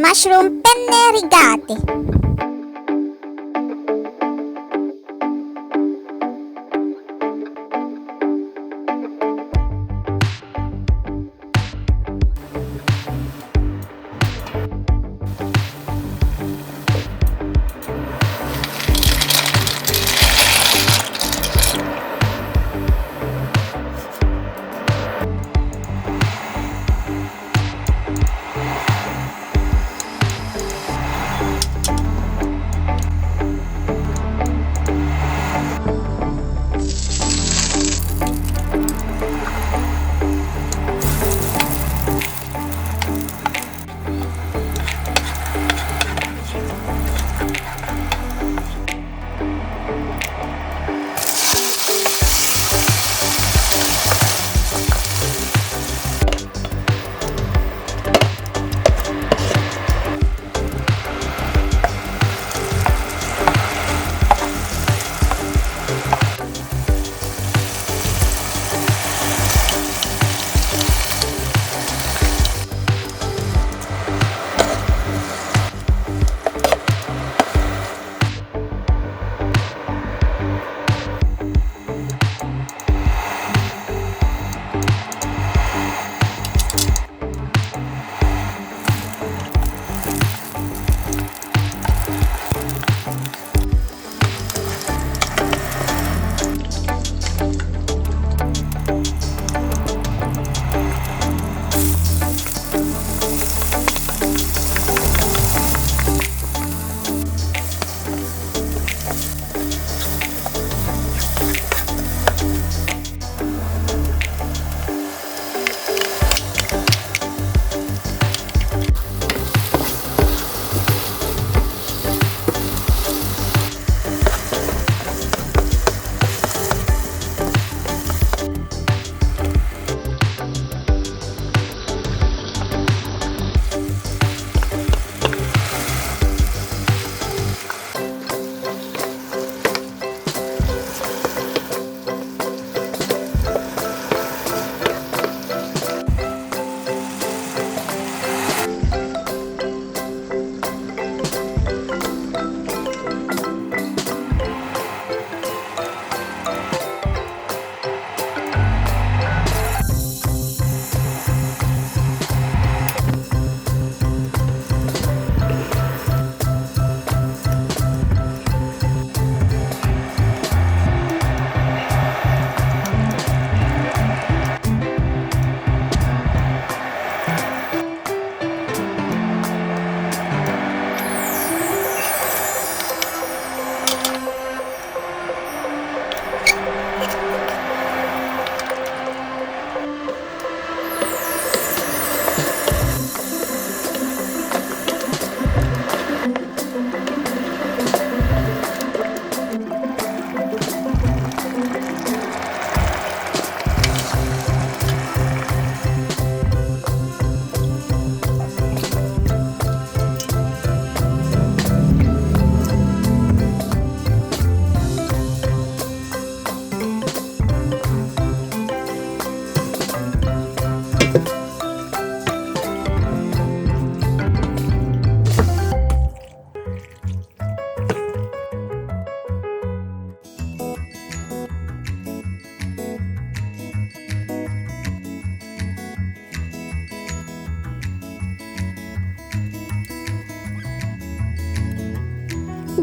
mushroom penne rigate.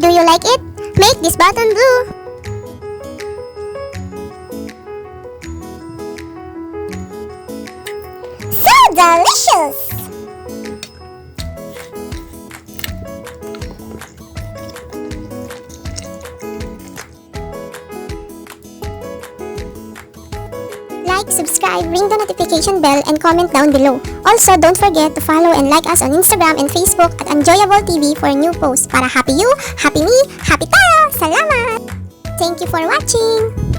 Do you like it? Make this button blue! So delicious! Like, subscribe, ring the notification bell, and comment down below. Also, don't forget to follow and like us on Instagram and Facebook at AnnJoyable TV for new posts. Para happy you, happy me, happy tayo! Salamat! Thank you for watching!